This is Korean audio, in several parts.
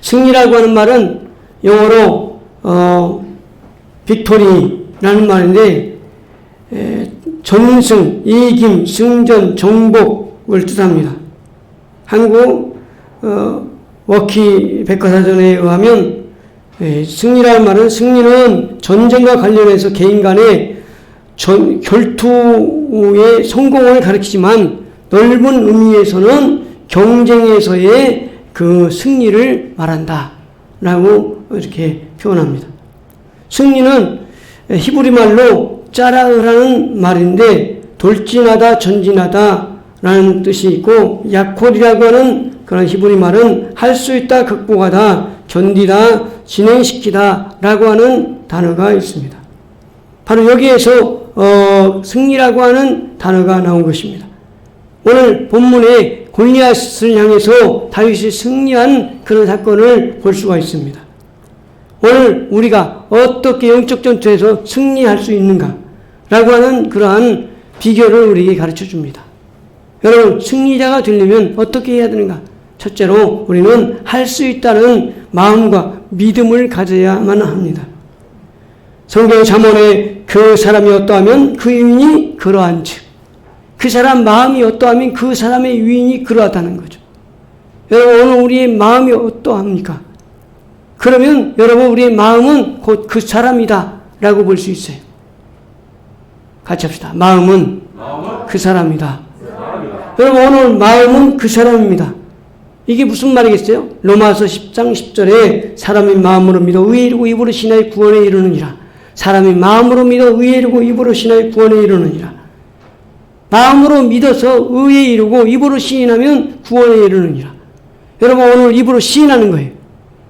승리라고 하는 말은 영어로 빅토리라는 말인데 전승, 이김, 승전, 정복을 뜻합니다. 한국 워키 백과사전에 의하면 승리라는 말은 승리는 전쟁과 관련해서 개인 간의 결투의 성공을 가리키지만 넓은 의미에서는 경쟁에서의 그 승리를 말한다 라고 이렇게 표현합니다. 승리는 히브리 말로 짜라흐라는 말인데 돌진하다, 전진하다 라는 뜻이 있고, 야콜이라고 하는 그런 히브리 말은 할 수 있다, 극복하다, 견디다, 진행시키다 라고 하는 단어가 있습니다. 바로 여기에서 승리라고 하는 단어가 나온 것입니다. 오늘 본문에 골리앗을 향해서 다윗이 승리한 그런 사건을 볼 수가 있습니다. 오늘 우리가 어떻게 영적 전투에서 승리할 수 있는가 라고 하는 그러한 비결을 우리에게 가르쳐 줍니다. 여러분, 승리자가 되려면 어떻게 해야 되는가? 첫째로 우리는 할 수 있다는 마음과 믿음을 가져야만 합니다. 성경 잠언에 그 사람이 어떠하면 그 유인이 그러한 즉, 그 사람 마음이 어떠하면 그 사람의 유인이 그러하다는 거죠. 여러분, 오늘 우리의 마음이 어떠합니까? 그러면 여러분, 우리의 마음은 곧 그 사람이다 라고 볼 수 있어요. 같이 합시다. 마음은 그 사람이다. 여러분, 오늘 마음은 그 사람입니다. 이게 무슨 말이겠어요? 로마서 10장 10절에 사람이 마음으로 믿어 의에 이르고 입으로 신하여 구원에 이르느니라. 사람이 마음으로 믿어 의에 이르고 입으로 신하여 구원에 이르느니라. 마음으로 믿어서 의에 이르고 입으로 시인하면 구원에 이르느니라. 여러분, 오늘 입으로 시인하는 거예요.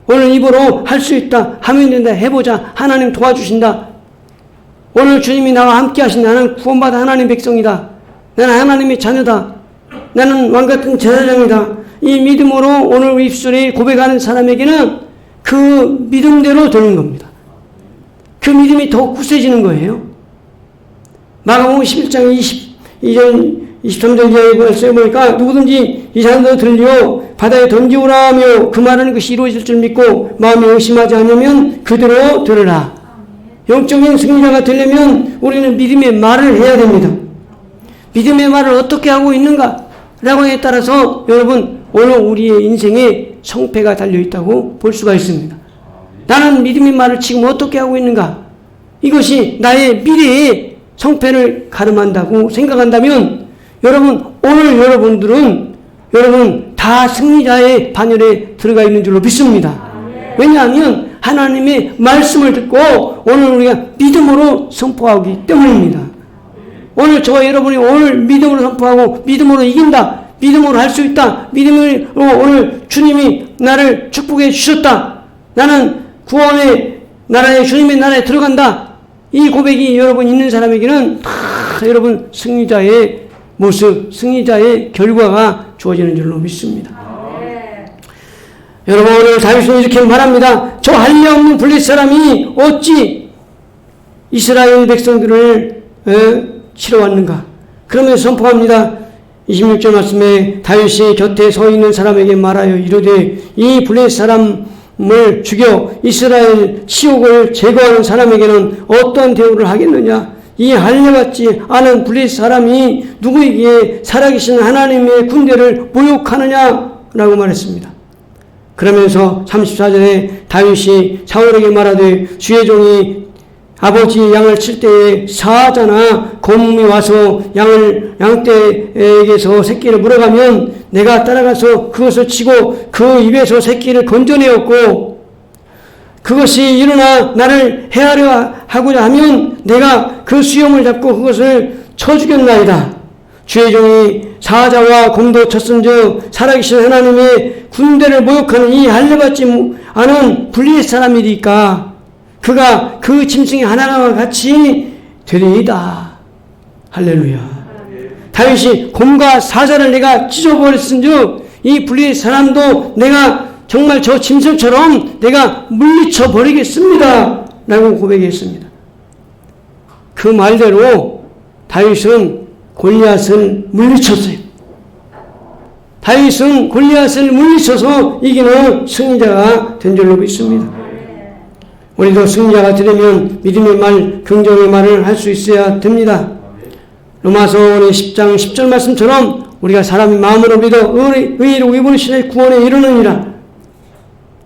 오늘 입으로 할 수 있다, 하면 된다, 해보자, 하나님 도와주신다. 오늘 주님이 나와 함께 하신다. 나는 구원받아 하나님 백성이다. 나는 하나님의 자녀다. 나는 왕같은 제사장이다. 이 믿음으로 오늘 입술에 고백하는 사람에게는 그 믿음대로 되는 겁니다. 그 믿음이 더욱 굳세지는 거예요. 마가복음 11장 22절 23절 이하의 말씀을 보니까 누구든지 이 사람도 들려 바다에 던지오라 하며 그 말하는 것이 이루어질 줄 믿고 마음에 의심하지 않으면 그대로 들으라. 영적인 승리자가 되려면 우리는 믿음의 말을 해야 됩니다. 믿음의 말을 어떻게 하고 있는가 라고에 따라서 여러분, 오늘 우리의 인생에 성패가 달려있다고 볼 수가 있습니다. 나는 믿음의 말을 지금 어떻게 하고 있는가? 이것이 나의 미래의 성패를 가름한다고 생각한다면 여러분, 오늘 여러분들은 여러분 다 승리자의 반열에 들어가 있는 줄로 믿습니다. 왜냐하면 하나님의 말씀을 듣고 오늘 우리가 믿음으로 선포하기 때문입니다. 오늘 저와 여러분이 오늘 믿음으로 선포하고 믿음으로 이긴다, 믿음으로 할 수 있다, 믿음으로 오늘 주님이 나를 축복해 주셨다, 나는 구원의 나라에 주님의 나라에 들어간다, 이 고백이 여러분 있는 사람에게는 다 여러분 승리자의 모습, 승리자의 결과가 주어지는 줄로 믿습니다. 여러분, 오늘 다윗은 이렇게 말합니다. 저 할례 없는 블레셋 사람이 어찌 이스라엘 백성들을 치러왔는가? 그러면서 선포합니다. 26절 말씀에 다윗이 곁에 서 있는 사람에게 말하여 이르되 이 블레셋 사람을 죽여 이스라엘 치욕을 제거하는 사람에게는 어떤 대우를 하겠느냐? 이 할례받지 않은 블레셋 사람이 누구에게 살아계신 하나님의 군대를 모욕하느냐? 라고 말했습니다. 그러면서 34절에 다윗이 사울에게 말하되 주의 종이 아버지 양을 칠 때에 사자나 곰이 와서 양떼에게서 새끼를 물어가면 내가 따라가서 그것을 치고 그 입에서 새끼를 건져내었고 그것이 일어나 나를 해하려 하고자 하면 내가 그 수염을 잡고 그것을 쳐 죽였나이다. 주의 종이 사자와 곰도 쳤은즉 살아계신 하나님의 군대를 모욕하는 이 할례받지 않은 블레셋 사람이니까 그가 그 짐승의 하나와 같이 되리이다. 할렐루야. 다윗이 곰과 사자를 내가 찢어버렸은즉 이 블레셋 사람도 내가 정말 저 짐승처럼 내가 물리쳐 버리겠습니다. 라고 고백했습니다. 그 말대로 다윗은 골리앗을 물리쳤어요. 다윗은 골리앗을 물리쳐서 이기는 승리자가 된 줄로 믿습니다. 우리도 승리자가 되려면 믿음의 말, 긍정의 말을 할 수 있어야 됩니다. 로마서 10장 10절 말씀처럼 우리가 사람의 마음으로 믿어 의로 이불신의 구원에 이르느니라.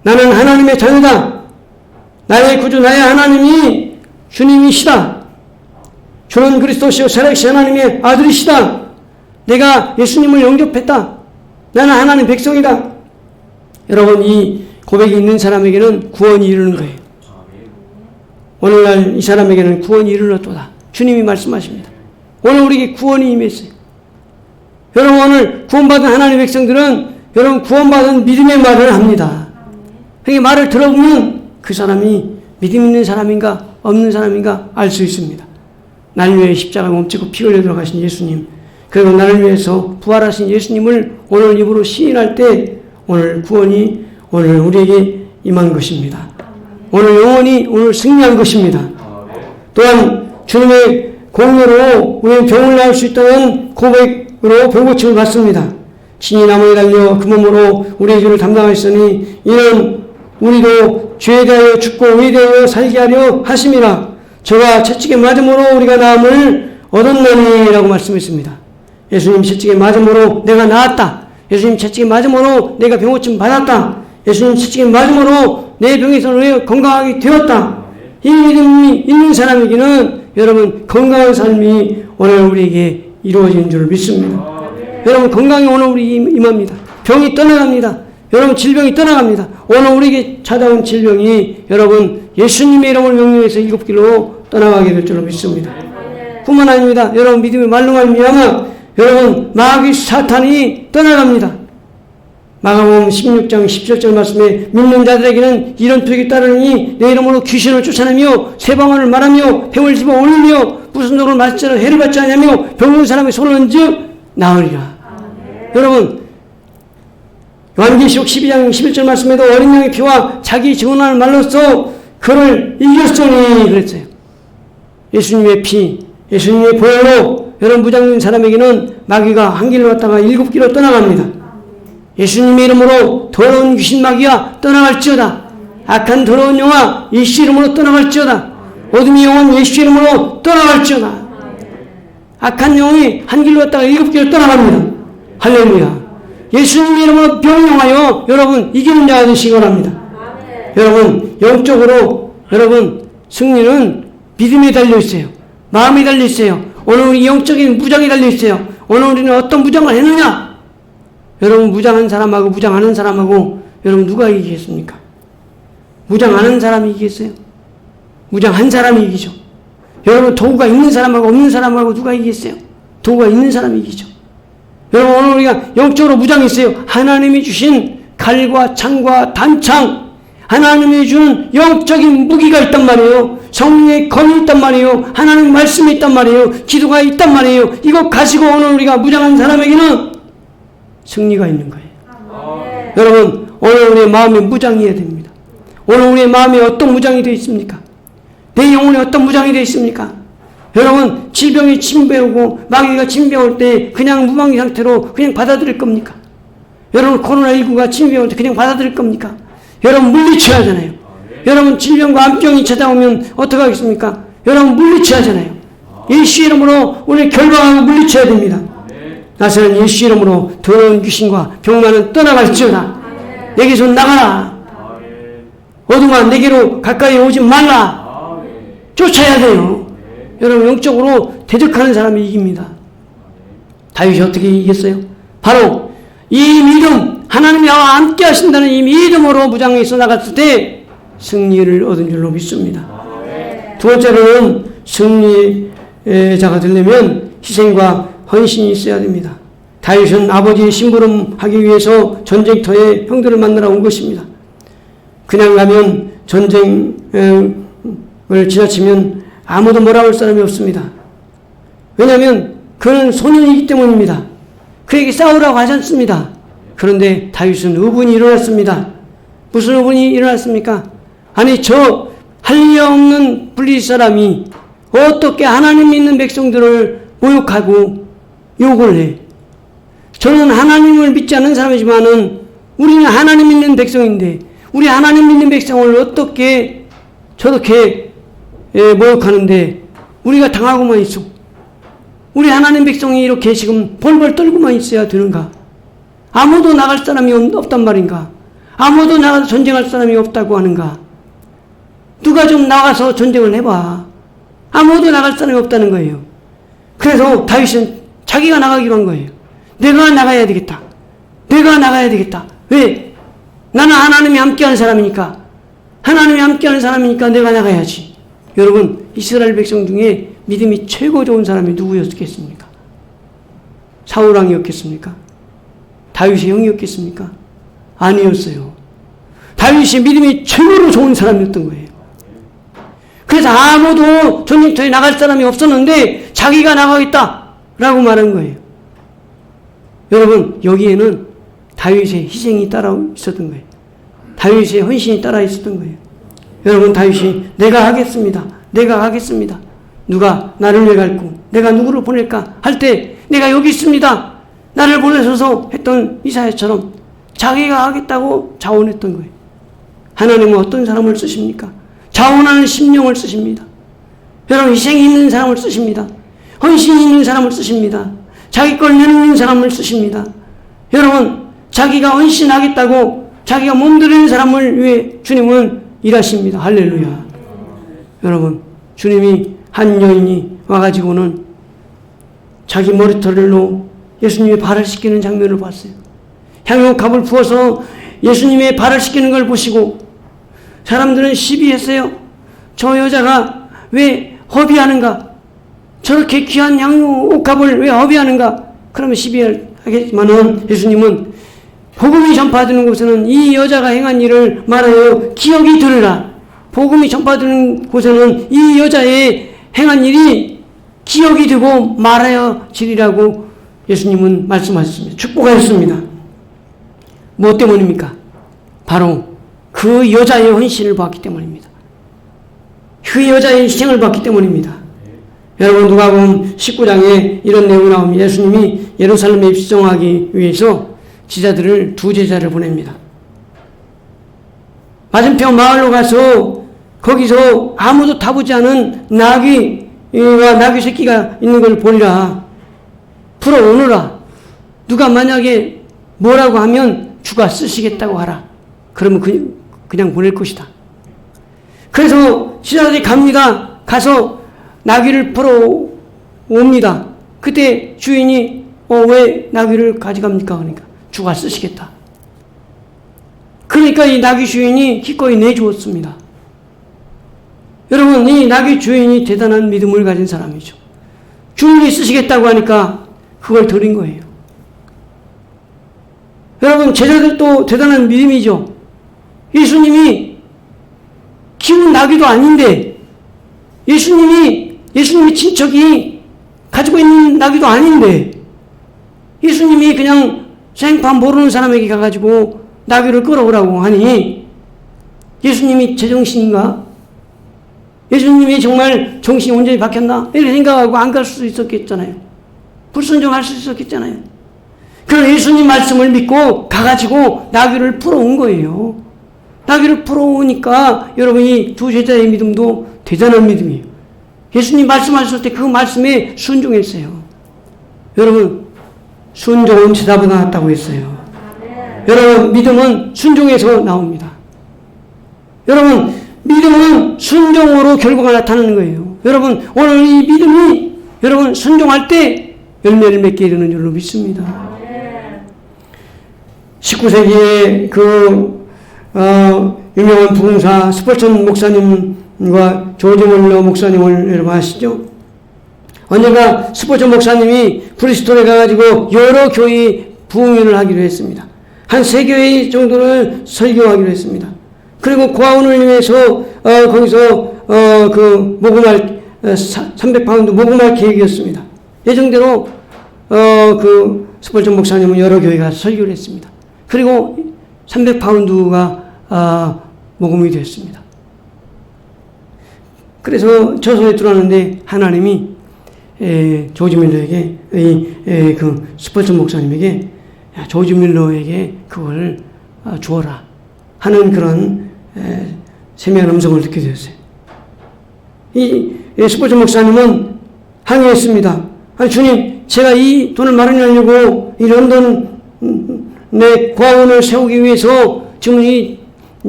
나는 하나님의 자녀다. 나의 구주 나의 하나님이 주님이시다. 주는 그리스도시요 살아계신 하나님의 아들이시다. 내가 예수님을 영접했다. 나는 하나님 백성이다. 여러분, 이 고백이 있는 사람에게는 구원이 이르는 거예요. 오늘날 이 사람에게는 구원이 이르렀도다. 주님이 말씀하십니다. 오늘 우리에게 구원이 임했어요. 여러분, 오늘 구원받은 하나님의 백성들은 여러분 구원받은 믿음의 말을 합니다. 그 말을 들어보면 그 사람이 믿음 있는 사람인가 없는 사람인가 알 수 있습니다. 나를 위해 십자가에 몸지고 피 흘려 들어가신 예수님, 그리고 나를 위해서 부활하신 예수님을 오늘 입으로 시인할 때 오늘 구원이 오늘 우리에게 임한 것입니다. 오늘 영원히 오늘 승리한 것입니다. 또한 주님의 공로로 우리는 병을 나을 수 있다는 고백으로 병고침을 받습니다. 친히 나무에 달려 그 몸으로 우리의 죄를 담당하셨으니 이는 우리도 죄에 대하여 죽고 의에 대하여 살게 하려 하심이라. 저가 채찍에 맞음으로 우리가 나음을 얻었나니라고 말씀했습니다. 예수님 채찍에 맞음으로 내가 나았다. 예수님 채찍에 맞음으로 내가 병고침 받았다. 예수님 채찍에 맞음으로 내 병에서 건강하게 되었다. 이 믿음이 있는 사람에게는 여러분 건강한 삶이 오늘 우리에게 이루어지는 줄 믿습니다. 여러분 건강이 오늘 우리 임합니다. 병이 떠나갑니다. 여러분 질병이 떠나갑니다. 오늘 우리에게 찾아온 질병이 여러분 예수님의 이름을 명령해서 7길로 떠나가게 될 줄로 믿습니다. 뿐만 아닙니다. 여러분 믿음의 말로만 미하면 여러분 마귀 사탄이 떠나갑니다. 마가복음 16장 17절 말씀에 믿는 자들에게는 이런 표적이 따르니 내 이름으로 귀신을 쫓아내며 새방언을 말하며 뱀을 집어 올리며 무슨 독을 마시자는 해를 받지 않냐며 병든 사람의 손을 얹어 나으리라. 여러분 요한계시록 12장 11절 말씀에도 어린 양의 피와 자기 증언하는 말로써 그를 이겼으니 그랬어요. 예수님의 피, 예수님의 보혈로 여러분 무장된 사람에게는 마귀가 한 길로 왔다가 7길로 떠나갑니다. 예수님의 이름으로 더러운 귀신 마귀야 떠나갈지어다. 악한 더러운 영아 예수 이름으로 떠나갈지어다. 어둠의 영혼 예수 이름으로 떠나갈지어다. 악한 영이 한 길로 왔다가 7길로 떠나갑니다. 할렐루야. 예수님의 이름으로 병용하여 여러분 이기는 자가 되시기 바랍니다. 여러분 영적으로 여러분 승리는 믿음에 달려있어요. 마음에 달려있어요. 오늘 우리 영적인 무장에 달려있어요. 오늘 우리는 어떤 무장을 했느냐? 여러분 무장한 사람하고 무장하는 사람하고 여러분 누가 이기겠습니까? 무장하는 사람이 이기겠어요? 무장한 사람이 이기죠. 여러분 도구가 있는 사람하고 없는 사람하고 누가 이기겠어요? 도구가 있는 사람이 이기죠. 여러분 오늘 우리가 영적으로 무장했어요. 하나님이 주신 칼과 창과 단창, 하나님이 주는 영적인 무기가 있단 말이에요. 성령의 검이 있단 말이에요. 하나님 말씀이 있단 말이에요. 기도가 있단 말이에요. 이거 가지고 오늘 우리가 무장한 사람에게는 승리가 있는 거예요. 여러분 오늘 우리의 마음이 무장해야 됩니다. 오늘 우리의 마음이 어떤 무장이 되어 있습니까? 내 영혼이 어떤 무장이 되어 있습니까? 여러분 질병이 침배오고 마귀가 침배올 때 그냥 무방비 상태로 그냥 받아들일 겁니까? 여러분 코로나19가 침배올 때 그냥 받아들일 겁니까? 여러분 물리쳐야 하잖아요. 여러분 질병과 암병이 찾아오면 어떻게 하겠습니까? 여러분 물리쳐야 하잖아요. 예수 이름으로 우리 결방하고 물리쳐야 됩니다. 나서는 예수 이름으로 더러운 귀신과 병만은 떠나갈지어다. 내게서 나가라. 어둠아 내게로 가까이 오지 말라. 쫓아야 돼요. 여러분 영적으로 대적하는 사람이 이깁니다. 다윗이 어떻게 이겼어요? 바로 이 믿음, 하나님이 나와 함께 하신다는 이 믿음으로 무장해서 나갔을 때 승리를 얻은 줄로 믿습니다. 두 번째로는 승리자가 되려면 희생과 헌신이 있어야 됩니다. 다윗은 아버지의 심부름하기 위해서 전쟁터에 형들을 만나러 온 것입니다. 그냥 가면 전쟁을 지나치면 아무도 뭐라고 할 사람이 없습니다. 왜냐하면 그는 소년이기 때문입니다. 그에게 싸우라고 하지 않습니다. 그런데 다윗은 의분이 일어났습니다. 무슨 의분이 일어났습니까? 아니 저 한리없는 블리스 사람이 어떻게 하나님 믿는 백성들을 모욕하고 욕을 해? 저는 하나님을 믿지 않는 사람이지만은 우리는 하나님 믿는 백성인데 우리 하나님 믿는 백성을 어떻게 저렇게 모욕하는데 우리가 당하고만 있어. 우리 하나님 백성이 이렇게 지금 벌벌 떨고만 있어야 되는가? 아무도 나갈 사람이 없단 말인가? 아무도 나가서 전쟁할 사람이 없다고 하는가? 누가 좀 나가서 전쟁을 해봐. 아무도 나갈 사람이 없다는 거예요. 그래서 다윗은 자기가 나가기로 한 거예요. 내가 나가야 되겠다. 내가 나가야 되겠다. 왜? 나는 하나님이 함께하는 사람이니까. 하나님이 함께하는 사람이니까 내가 나가야지. 여러분, 이스라엘 백성 중에 믿음이 최고 좋은 사람이 누구였겠습니까? 사울 왕이었겠습니까? 다윗의 형이었겠습니까? 아니었어요. 다윗이 믿음이 최고로 좋은 사람이었던 거예요. 그래서 아무도 전쟁터에 나갈 사람이 없었는데 자기가 나가겠다라고 말한 거예요. 여러분, 여기에는 다윗의 희생이 따라 있었던 거예요. 다윗의 헌신이 따라 있었던 거예요. 여러분, 다윗이 내가 하겠습니다. 내가 하겠습니다. 누가 나를 왜 갈고 내가 누구를 보낼까 할 때 내가 여기 있습니다. 나를 보내셔서 했던 이사야처럼 자기가 하겠다고 자원했던 거예요. 하나님은 어떤 사람을 쓰십니까? 자원하는 심령을 쓰십니다. 여러분, 희생이 있는 사람을 쓰십니다. 헌신이 있는 사람을 쓰십니다. 자기 걸 내놓는 사람을 쓰십니다. 여러분, 자기가 헌신하겠다고 자기가 몸들이는 사람을 위해 주님은 일하십니다. 할렐루야. 여러분, 주님이 한 여인이 와가지고는 자기 머리털로 예수님의 발을 씻기는 장면을 봤어요. 향유갑을 부어서 예수님의 발을 씻기는 걸 보시고 사람들은 시비했어요. 저 여자가 왜 허비하는가? 저렇게 귀한 향유갑을 왜 허비하는가? 그러면 시비하겠지만은 예수님은 복음이 전파되는 곳에는 이 여자가 행한 일을 말하여 기억이 들으라. 복음이 전파되는 곳에는 이 여자의 행한 일이 기억이 되고 말하여 지리라고 예수님은 말씀하셨습니다. 축복하셨습니다. 무엇 때문입니까? 바로 그 여자의 헌신을 봤기 때문입니다. 그 여자의 희생을 봤기 때문입니다. 여러분, 누가복음 19장에 이런 내용이 나옵니다. 예수님이 예루살렘에 입성하기 위해서 제자들을 두 제자를 보냅니다. 맞은편 마을로 가서 거기서 아무도 타보지 않은 나귀와 나귀 새끼가 있는 걸 보리라. 풀어오느라. 누가 만약에 뭐라고 하면 주가 쓰시겠다고 하라. 그러면 그냥 보낼 것이다. 그래서 제자들이 갑니다. 가서 나귀를 풀어옵니다. 그때 주인이 왜 나귀를 가져갑니까? 그러니까 주가 쓰시겠다. 그러니까 이 나귀 주인이 기꺼이 내주었습니다. 여러분, 이 나귀 주인이 대단한 믿음을 가진 사람이죠. 주인이 쓰시겠다고 하니까 그걸 드린 거예요. 여러분, 제자들도 대단한 믿음이죠. 예수님이 키운 나귀도 아닌데 예수님이 친척이 가지고 있는 나귀도 아닌데 예수님이 그냥 생판 모르는 사람에게 가가지고 나귀를 끌어오라고 하니 예수님이 제정신인가? 예수님이 정말 정신이 온전히 박혔나? 이렇게 생각하고 안 갈 수 있었겠잖아요. 불순종할 수 있었겠잖아요. 그럼 예수님 말씀을 믿고 가가지고 나귀를 풀어온 거예요. 나귀를 풀어오니까 여러분이 두 제자의 믿음도 대단한 믿음이에요. 예수님 말씀하셨을 때 그 말씀에 순종했어요. 여러분, 순종은 제자보다 낫다고 했어요. 여러분, 믿음은 순종에서 나옵니다. 여러분, 믿음은 순종으로 결과가 나타나는 거예요. 여러분, 오늘 이 믿음이 여러분 순종할 때 열매를 맺게 되는 줄로 믿습니다. 19세기에 유명한 부흥사 스펄전 목사님과 조지 몰러 목사님을 여러분 아시죠? 언젠가 스펄전 목사님이 브리스톨에 가가지고 여러 교회 부흥회를 하기로 했습니다. 한 3교회 정도를 설교하기로 했습니다. 그리고 고아원을 위해서 거기서 모금할 300파운드 모금할 계획이었습니다. 예정대로 스펄전 목사님은 여러 교회 가서 설교를 했습니다. 그리고 300파운드가 모금이 됐습니다. 그래서 저소에 들어왔는데 하나님이 조지 밀러에게, 그 스펄전 목사님에게, 야, 조지 밀러에게 그걸 주어라 하는 그런 세미한 음성을 듣게 되었어요. 이 스펄전 목사님은 항의했습니다. 아니, 주님, 제가 이 돈을 마련하려고 이 런던 내 고아원을 세우기 위해서 지금 이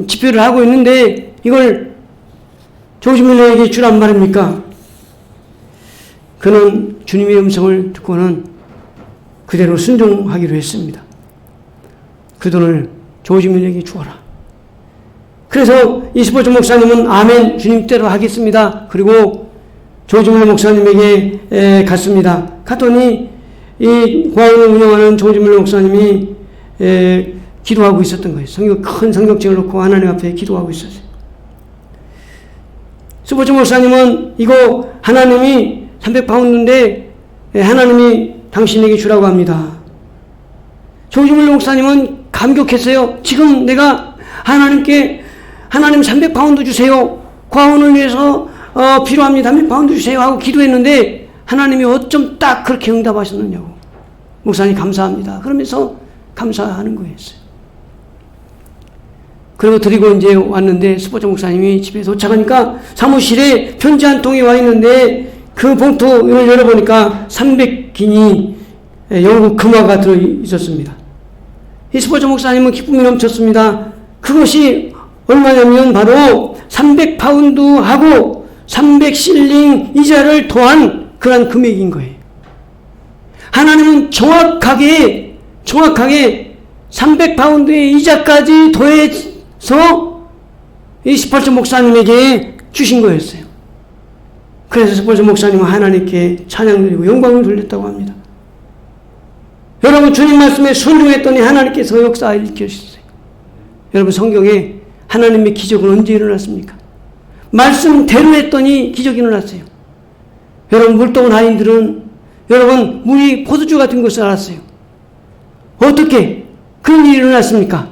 집회를 하고 있는데 이걸 조지 밀러에게 주란 말입니까? 그는 주님의 음성을 듣고는 그대로 순종하기로 했습니다. 그 돈을 조지 밀러에게 주어라. 그래서 이 스펄전 목사님은 아멘, 주님 뜻대로 하겠습니다. 그리고 조지 밀러 목사님에게 갔습니다. 갔더니 이 고아원을 운영하는 조지 밀러 목사님이 기도하고 있었던 거예요. 큰 성경책을 놓고 하나님 앞에 기도하고 있었어요. 스펄전 목사님은 이거 하나님이 300파운드인데 하나님이 당신에게 주라고 합니다. 조지 밀러 목사님은 감격했어요. 지금 내가 하나님께 하나님 300파운드 주세요. 과원을 위해서 필요합니다. 300파운드 주세요 하고 기도했는데 하나님이 어쩜 딱 그렇게 응답하셨느냐고. 목사님 감사합니다. 그러면서 감사하는 거였어요. 그리고 드리고 이제 왔는데 스펄전 목사님이 집에 도착하니까 사무실에 편지 한 통이 와 있는데 그 봉투를 열어보니까 300기니 영국 금화가 들어 있었습니다. 이 스펄전 목사님은 기쁨이 넘쳤습니다. 그것이 얼마냐면 바로 300파운드하고 300실링 이자를 더한 그런 금액인 거예요. 하나님은 정확하게 300파운드의 이자까지 더해서 이 스펄전 목사님에게 주신 거였어요. 그래서 스펄전 목사님은 하나님께 찬양드리고 영광을 돌렸다고 합니다. 여러분, 주님 말씀에 순종했더니 하나님께서 역사를 일으키셨어요. 여러분, 성경에 하나님의 기적은 언제 일어났습니까? 말씀대로 했더니 기적이 일어났어요. 여러분, 물동은 하인들은 여러분 물이 포도주 같은 것을 알았어요. 어떻게 그런 일이 일어났습니까?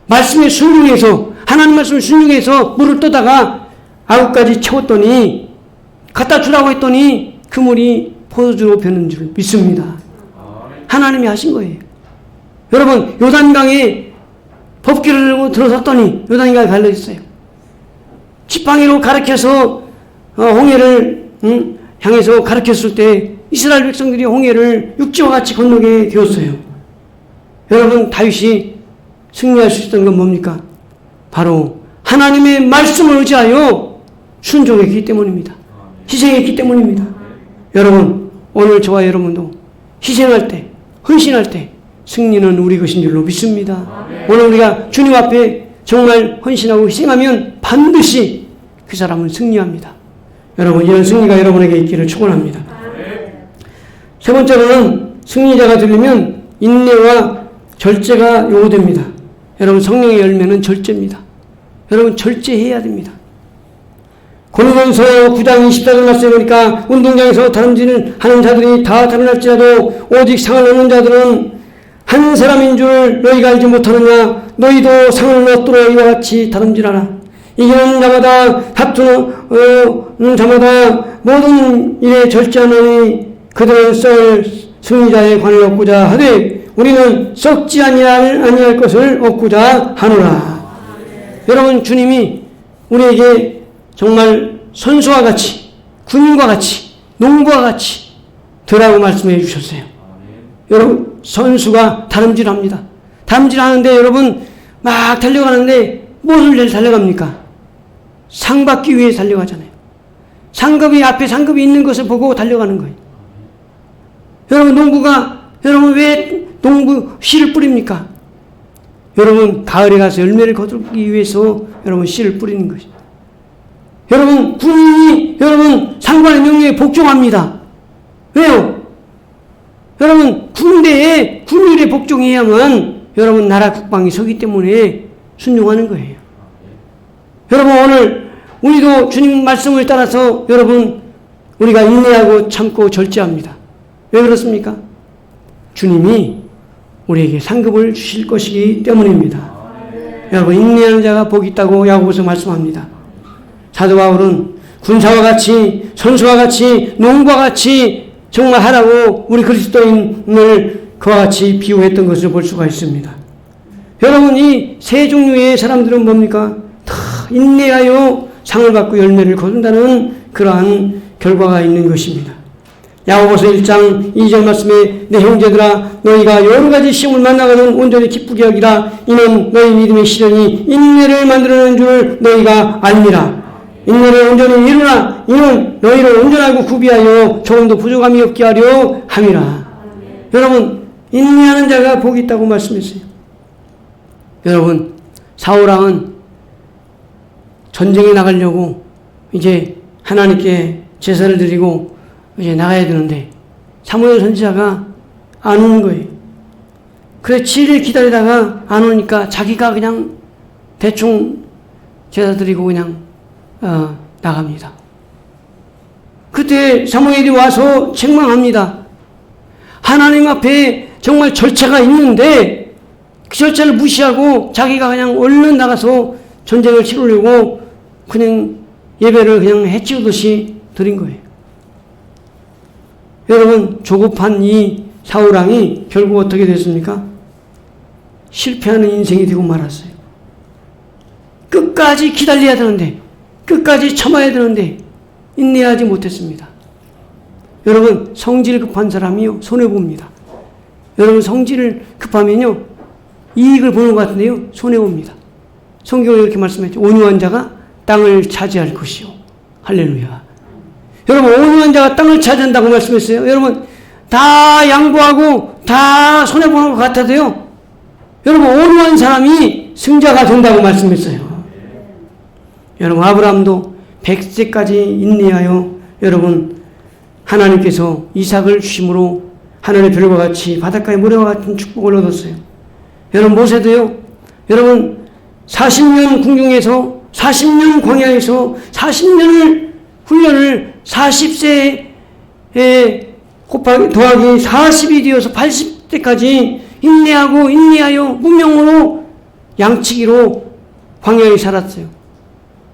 말씀에 순종해서, 하나님 말씀을 순종해서 물을 떠다가 아구까지 채웠더니 갖다 주라고 했더니 그 물이 포도주로 변한 줄 믿습니다. 하나님이 하신 거예요. 여러분, 요단강에 법궤를 들고 들어섰더니 요단강이 갈라졌어요. 지팡이로 가르쳐서 홍해를 향해서 가르쳤을 때 이스라엘 백성들이 홍해를 육지와 같이 건너게 되었어요. 여러분, 다윗이 승리할 수 있었던 건 뭡니까? 바로 하나님의 말씀을 의지하여 순종했기 때문입니다. 희생했기 때문입니다. 여러분, 오늘 저와 여러분도 희생할 때, 헌신할 때 승리는 우리 것인 줄로 믿습니다. 오늘 우리가 주님 앞에 정말 헌신하고 희생하면 반드시 그 사람은 승리합니다. 여러분, 이런 승리가 여러분에게 있기를 축원합니다. 세 번째로는 승리자가 되려면 인내와 절제가 요구됩니다. 여러분, 성령의 열매는 절제입니다. 여러분, 절제해야 됩니다. 고린도전서 9장 24절 말씀에 보니까 운동장에서 다름질을 하는 자들이 다 다름할지라도 오직 상을 얻는 자들은 한 사람인 줄 너희가 알지 못하느냐. 너희도 상을 얻도록 이와 같이 다름질하라. 이기는 자마다 다투는 자마다 모든 일에 절제하노니 그들은 썰 승리자의 관을 얻고자 하되 우리는 썩지 아니할 것을 얻고자 하노라. 여러분, 주님이 우리에게 정말 선수와 같이, 군인과 같이, 농부와 같이 되라고 말씀해 주셨어요. 여러분, 선수가 다름질합니다. 다름질하는데 여러분 막 달려가는데 무엇을 달려갑니까? 상 받기 위해 달려가잖아요. 상급이 앞에 상급이 있는 것을 보고 달려가는 거예요. 여러분, 농부가 여러분 왜 농부 씨를 뿌립니까? 여러분, 가을에 가서 열매를 거두기 위해서 여러분 씨를 뿌리는 것이죠. 여러분, 군인이 여러분 상관의 명령에 복종합니다. 왜요? 여러분, 군대에 군율에 복종해야만 여러분 나라 국방이 서기 때문에 순종하는 거예요. 여러분, 오늘 우리도 주님 말씀을 따라서 여러분 우리가 인내하고 참고 절제합니다. 왜 그렇습니까? 주님이 우리에게 상급을 주실 것이기 때문입니다. 여러분, 인내하는 자가 복이 있다고 야고보서 말씀합니다. 사도 바울은 군사와 같이, 선수와 같이, 농부와 같이 정말 하라고 우리 그리스도인을 그와 같이 비유했던 것을 볼 수가 있습니다. 여러분, 이 세 종류의 사람들은 뭡니까? 다 인내하여 상을 받고 열매를 거둔다는 그러한 결과가 있는 것입니다. 야고보서 1장 2절 말씀에 내 형제들아 너희가 여러가지 시험을 만나거든 온전히 기쁘게 여기라. 이는 너희 믿음의 시련이 인내를 만들어내는 줄 너희가 알미라. 인내를 온전히 이루라. 이는 너희를 온전하고 구비하여 조금도 부족함이 없게 하려 함이라. 여러분, 인내하는 자가 복이 있다고 말씀했어요. 여러분, 사울왕은 전쟁에 나가려고 이제 하나님께 제사를 드리고 이제 나가야 되는데 사무엘 선지자가 안 오는 거예요. 그래서 7일 기다리다가 안 오니까 자기가 그냥 대충 제사 드리고 그냥 나갑니다. 그때 사무엘이 와서 책망합니다. 하나님 앞에 정말 절차가 있는데 그 절차를 무시하고 자기가 그냥 얼른 나가서 전쟁을 치르려고 그냥 예배를 그냥 해치우듯이 드린 거예요. 여러분, 조급한 이 사울왕이 결국 어떻게 됐습니까? 실패하는 인생이 되고 말았어요. 끝까지 기다려야 되는데, 끝까지 참아야 되는데 인내하지 못했습니다. 여러분, 성질 급한 사람이요 손해봅니다. 여러분, 성질을 급하면요 이익을 보는 것 같은데요 손해봅니다. 성경에 이렇게 말씀했죠. 온유한 자가 땅을 차지할 것이요. 할렐루야. 여러분, 온유한 자가 땅을 차지한다고 말씀했어요. 여러분, 다 양보하고 다 손해보는 것 같아도요, 여러분, 온유한 사람이 승자가 된다고 말씀했어요. 여러분, 아브라함도 100세까지 인내하여 여러분 하나님께서 이삭을 주심으로 하늘의 별과 같이 바닷가의 모래와 같은 축복을 얻었어요. 여러분, 모세도요, 여러분 40년 궁중에서 40년 광야에서 40년을 훈련을 40세에 더하기 40이 되어서 80세까지 인내하여 문명으로 양치기로 광야에 살았어요.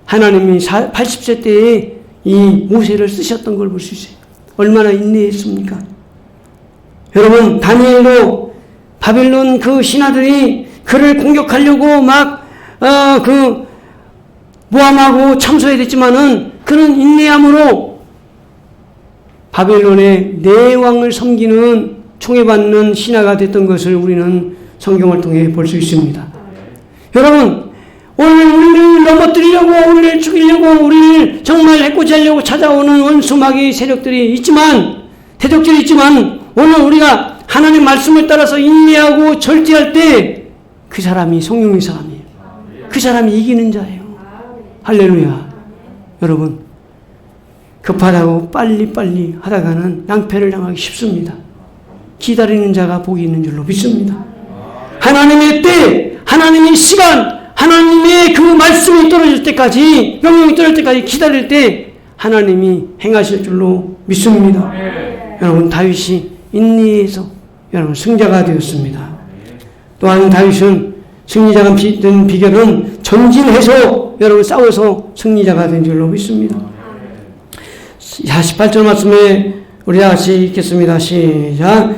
하나님이 80세 때에 이 모세를 쓰셨던 걸 볼 수 있어요. 얼마나 인내했습니까? 여러분, 다니엘도 바벨론 그 신하들이 그를 공격하려고 모함하고 참소해야 됐지만은 그는 인내함으로 바벨론의 내왕을 섬기는 총애받는 신하가 됐던 것을 우리는 성경을 통해 볼 수 있습니다. 여러분, 오늘 우리를 넘어뜨리려고, 우리를 죽이려고, 우리를 정말 해코지하려고 찾아오는 원수마귀의 세력들이 있지만, 대적들이 있지만, 오늘 우리가 하나님 말씀을 따라서 인내하고 절제할 때 그 사람이 성령의 사람이에요. 그 사람이 이기는 자예요. 할렐루야. 여러분, 급하다고 빨리빨리 하다가는 낭패를 당하기 쉽습니다. 기다리는 자가 복이 있는 줄로 믿습니다. 하나님의 때, 하나님의 시간, 하나님의 그 말씀이 떨어질 때까지, 명령이 떨어질 때까지 기다릴 때 하나님이 행하실 줄로 믿습니다. 여러분, 다윗이 인내해서 여러분 승자가 되었습니다. 또한 다윗은 승리자가 된 비결은 전진해서 여러분 싸워서 승리자가 된 줄로 믿습니다. 18절 말씀에 우리 다 같이 읽겠습니다. 시작.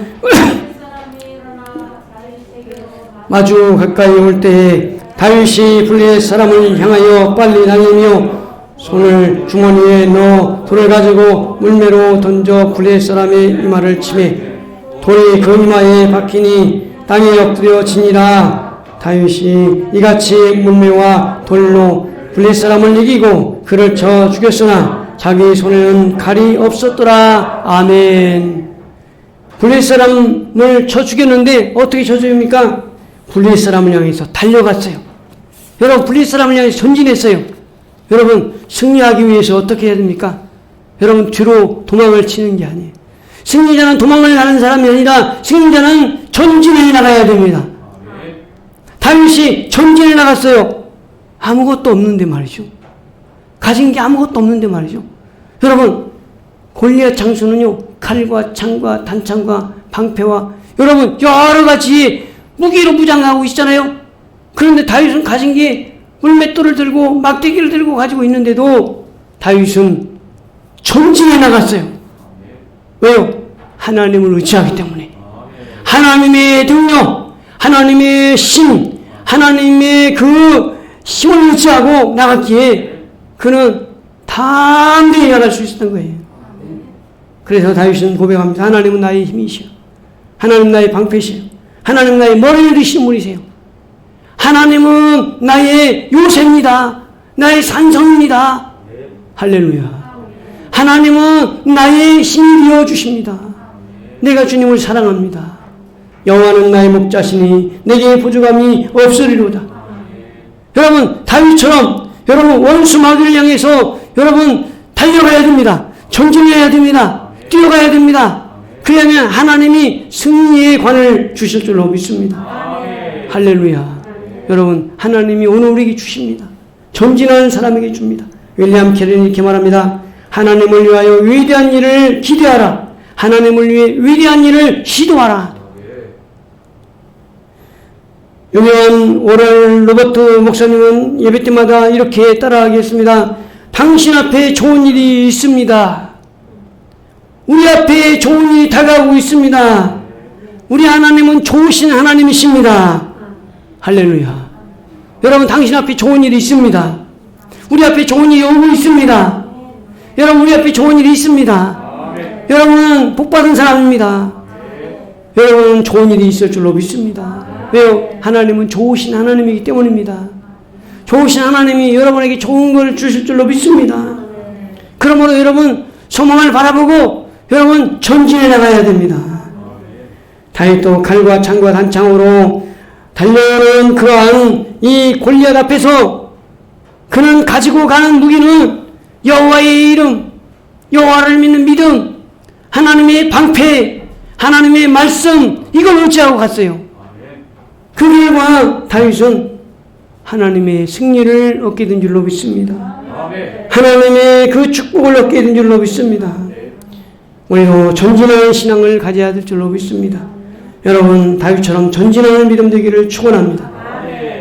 마주 가까이 올 때에 다윗이 블레셋 사람을 향하여 빨리 달리며 손을 주머니에 넣어 돌을 가지고 물매로 던져 블레셋 사람의 이마를 치매 돌이 그 이마에 박히니 땅에 엎드려 지니라. 다윗이 이같이 물매와 돌로 블레셋 사람을 이기고 그를 쳐 죽였으나 자기 손에는 칼이 없었더라. 아멘. 블레셋 사람을 쳐 죽였는데 어떻게 쳐 죽입니까? 블레셋 사람을 향해서 달려갔어요. 여러분, 블레셋 사람을 향해서 전진했어요. 여러분, 승리하기 위해서 어떻게 해야 됩니까? 여러분, 뒤로 도망을 치는 게 아니에요. 승리자는 도망을 가는 사람이 아니라 승리자는 전진해 나가야 됩니다. 다윗이 전진해 나갔어요. 아무것도 없는데 말이죠. 가진 게 아무것도 없는데 말이죠. 여러분, 골리앗 장수는요, 칼과 창과 단창과 방패와 여러분 여러 가지 무기로 무장하고 있잖아요. 그런데 다윗은 가진 게 물맷돌을 들고 막대기를 들고 가지고 있는데도 다윗은 전진해 나갔어요. 왜요? 하나님을 의지하기 때문에. 하나님의 능력, 하나님의 신, 하나님의 그 힘을 의지하고 나갔기에 그는 담대히 나갈 수 있었던 거예요. 그래서 다윗은 고백합니다. 하나님은 나의 힘이시오. 하나님 나의 방패시오. 하나님 나의 머리를 드신 분이세요. 하나님은 나의 요새입니다. 나의 산성입니다. 할렐루야. 하나님은 나의 힘이 되어 주십니다. 내가 주님을 사랑합니다. 여호와는 나의 목자시니 내게 부족함이 없으리로다. 여러분 다윗처럼 여러분 원수 마귀를 향해서 여러분 달려가야 됩니다. 전진해야 됩니다. 뛰어가야 됩니다. 그러면 하나님이 승리의 관을 주실 줄로 믿습니다. 할렐루야. 여러분 하나님이 오늘 우리에게 주십니다. 전진하는 사람에게 줍니다. 윌리엄 캐런이 이렇게 말합니다. 하나님을 위하여 위대한 일을 기대하라. 하나님을 위해 위대한 일을 시도하라. 유명한 오럴 로버트 목사님은 예배 때마다 이렇게 따라하겠습니다. 당신 앞에 좋은 일이 있습니다. 우리 앞에 좋은 일이 다가오고 있습니다. 우리 하나님은 좋으신 하나님이십니다. 할렐루야. 여러분 당신 앞에 좋은 일이 있습니다. 우리 앞에 좋은 일이 오고 있습니다. 여러분 우리 앞에 좋은 일이 있습니다. 여러분은 복받은 사람입니다. 여러분은 좋은 일이 있을 줄로 믿습니다. 왜요? 하나님은 좋으신 하나님이기 때문입니다. 좋으신 하나님이 여러분에게 좋은 걸 주실 줄로 믿습니다. 그러므로 여러분 소망을 바라보고 여러분 전진해 나가야 됩니다. 다윗도 칼과 창과 단창으로 달려오는 그러한 이 골리앗 앞에서 그는 가지고 가는 무기는 여호와의 이름, 여호와를 믿는 믿음, 하나님의 방패, 하나님의 말씀, 이걸 의지하고 갔어요. 그 결과 다윗은 하나님의 승리를 얻게 된 줄로 믿습니다. 하나님의 그 축복을 얻게 된 줄로 믿습니다. 우리도 전진하는 신앙을 가져야 될 줄로 믿습니다. 여러분 다윗처럼 전진하는 믿음 되기를 축원합니다.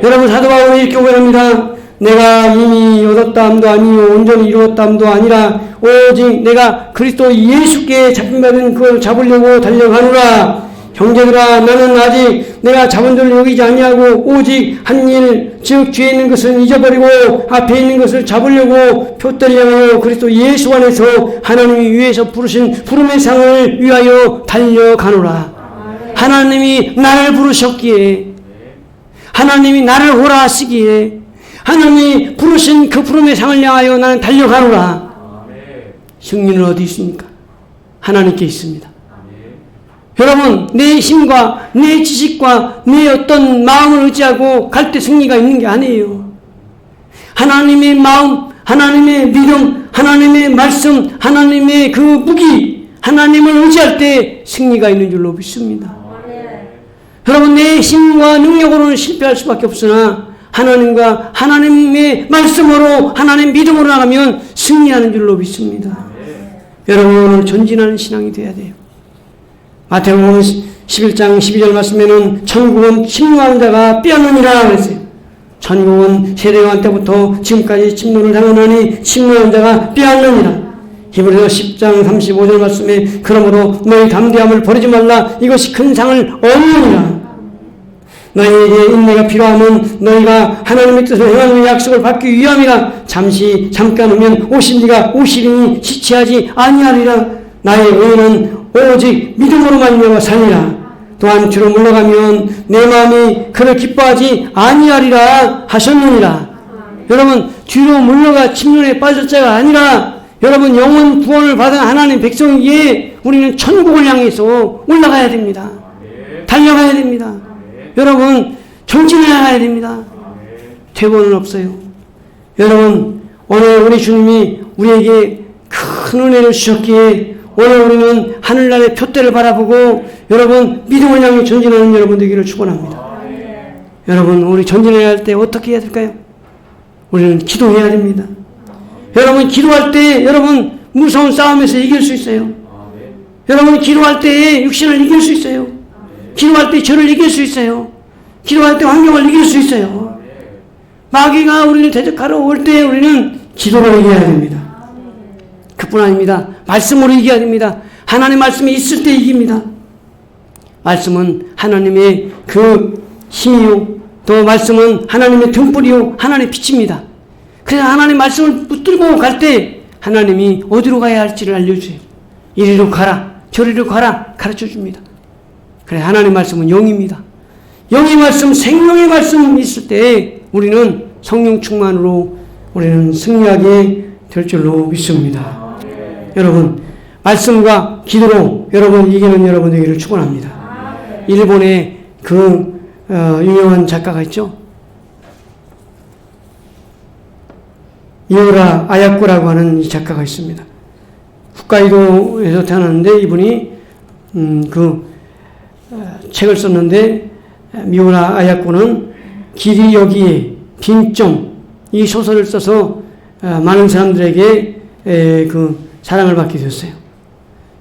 여러분 사도 바울이 이렇게 고백합니다. 내가 이미 얻었다함도 아니요 온전히 이루었다함도 아니라 오직 내가 그리스도 예수께 잡힌받은 그걸 잡으려고 달려가노라. 형제들아 나는 아직 내가 잡은 줄 여기지 아니하고 오직 한 일 즉 뒤에 있는 것은 잊어버리고 앞에 있는 것을 잡으려고 표대를 향하여 그리스도 예수 안에서 하나님이 위에서 부르신 부름의 상을 위하여 달려가노라. 하나님이 나를 부르셨기에 하나님이 나를 오라 하시기에 하나님이 부르신 그 부름의 상을 향하여 나는 달려가노라. 승리는 어디 있습니까? 하나님께 있습니다. 여러분 내 힘과 내 지식과 내 어떤 마음을 의지하고 갈 때 승리가 있는 게 아니에요. 하나님의 마음, 하나님의 믿음, 하나님의 말씀, 하나님의 그 무기, 하나님을 의지할 때 승리가 있는 줄로 믿습니다. 여러분 내 힘과 능력으로는 실패할 수밖에 없으나 하나님과 하나님의 말씀으로 하나님 믿음으로 나가면 승리하는 줄로 믿습니다. 여러분 오늘 전진하는 신앙이 돼야 돼요. 마태복음 11장 12절 말씀에는 천국은 침노하는 자가 빼앗느니라 그랬어요. 천국은 세대요한 때부터 지금까지 침노를 당하나니 침노하는 자가 빼앗느니라. 히브리서 10장 35절 말씀에 그러므로 너희 담대함을 버리지 말라. 이것이 큰 상을 얻느니라. 너희에게 인내가 필요하면 너희가 하나님의 뜻을 행하는 약속을 받기 위함이라. 잠깐 오면 오실 이가 오시리니 지체하지 아니하리라. 나의 의인은 오직 믿음으로 말미암아 살리라. 또한 주로 물러가면 내 마음이 그를 기뻐하지 아니하리라 하셨느니라. 여러분 뒤로 물러가 침륜에 빠질 자가 아니라 여러분 영원 구원을 받은 하나님 백성이기에 우리는 천국을 향해서 올라가야 됩니다. 달려가야 됩니다. 여러분 전진해 나가야 됩니다. 퇴보는 없어요. 여러분 오늘 우리 주님이 우리에게 큰 은혜를 주셨기에 오늘 우리는 하늘나라의 표대를 바라보고 여러분 믿음을 향해 전진하는 여러분 되기를 축원합니다. 여러분 우리 전진해야 할 때 어떻게 해야 될까요? 우리는 기도해야 됩니다. 여러분 기도할 때 여러분 무서운 싸움에서 이길 수 있어요. 여러분 기도할 때 육신을 이길 수 있어요. 기도할 때 죄를 이길 수 있어요. 기도할 때 환경을 이길 수 있어요. 마귀가 우리를 대적하러 올 때 우리는 기도로 이겨야 됩니다. 그뿐 아닙니다. 말씀으로 이겨야 됩니다. 하나님의 말씀이 있을 때 이깁니다. 말씀은 하나님의 그 힘이요, 또 말씀은 하나님의 등불이요, 하나님의 빛입니다. 그래서 하나님의 말씀을 붙들고 갈 때 하나님이 어디로 가야 할지를 알려주세요. 이리로 가라, 저리로 가라 가르쳐 줍니다. 그래, 하나님의 말씀은 영입니다. 영의 말씀, 생명의 말씀이 있을 때 우리는 성령 충만으로 우리는 승리하게 될 줄로 믿습니다. 여러분, 말씀과 기도로 여러분 이기는 여러분 되기를 축원합니다. 일본의 그 유명한 작가가 있죠. 이오라 아야코라고 하는 이 작가가 있습니다. 홋카이도에서 태어났는데 이분이 책을 썼는데, 미오라 아야코는 길이 여기에 빈점, 이 소설을 써서 많은 사람들에게 그 사랑을 받게 되었어요.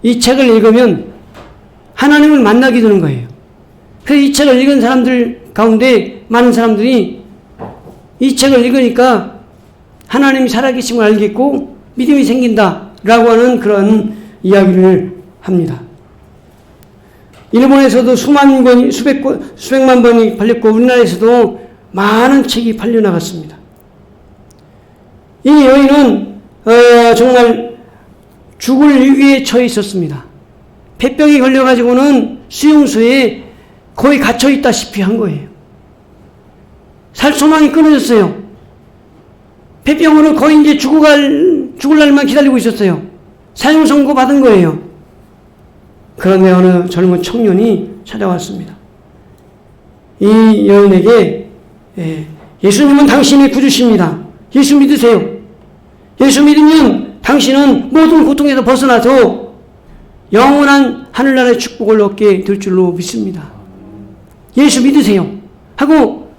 이 책을 읽으면 하나님을 만나게 되는 거예요. 그래서 이 책을 읽은 사람들 가운데 많은 사람들이 이 책을 읽으니까 하나님이 살아계심을 알겠고 믿음이 생긴다라고 하는 그런 이야기를 합니다. 일본에서도 수만 권이, 수백만 번이 팔렸고 우리나라에서도 많은 책이 팔려나갔습니다. 이 여인은 정말 죽을 위기에 처해 있었습니다. 폐병이 걸려가지고는 수용소에 거의 갇혀 있다시피 한 거예요. 살 소망이 끊어졌어요. 폐병으로 거의 이제 죽을 날만 기다리고 있었어요. 사형 선고 받은 거예요. 그런데 어느 젊은 청년이 찾아왔습니다. 이 여인에게 예수님은 당신의 구주십니다. 예수 믿으세요. 예수 믿으면 당신은 모든 고통에서 벗어나서 영원한 하늘나라의 축복을 얻게 될 줄로 믿습니다. 예수 믿으세요. 하고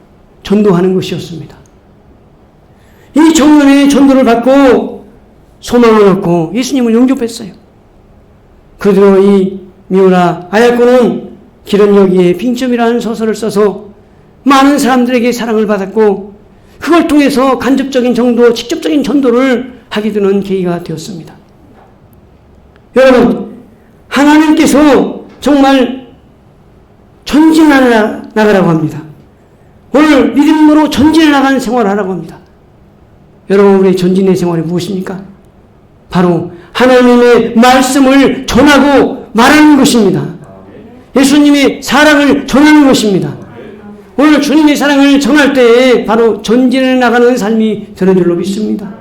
전도하는 것이었습니다. 이 청년의 전도를 받고 소망을 얻고 예수님을 영접했어요. 그대로 이 미오라 아야코는 길은 여기에 빈점이라는 소설을 써서 많은 사람들에게 사랑을 받았고 그걸 통해서 간접적인 정도, 직접적인 전도를 하게 되는 계기가 되었습니다. 여러분, 하나님께서 정말 전진해 나가라고 합니다. 오늘 믿음으로 전진해 나가는 생활을 하라고 합니다. 여러분, 우리의 전진의 생활이 무엇입니까? 바로 하나님의 말씀을 전하고 말하는 것입니다. 예수님의 사랑을 전하는 것입니다. 오늘 주님의 사랑을 전할 때에 바로 전진해 나가는 삶이 되는 줄로 믿습니다.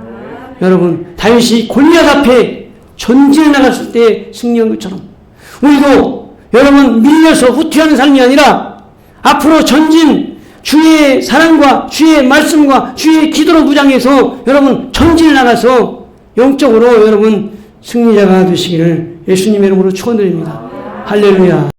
여러분, 다윗이 골리앗 앞에 전진해 나갔을 때 승리한 것처럼 우리도 여러분 밀려서 후퇴하는 삶이 아니라 앞으로 전진, 주의 사랑과 주의 말씀과 주의 기도로 무장해서 여러분 전진해 나가서 영적으로 여러분 승리자가 되시기를 예수님의 이름으로 축원드립니다. 할렐루야.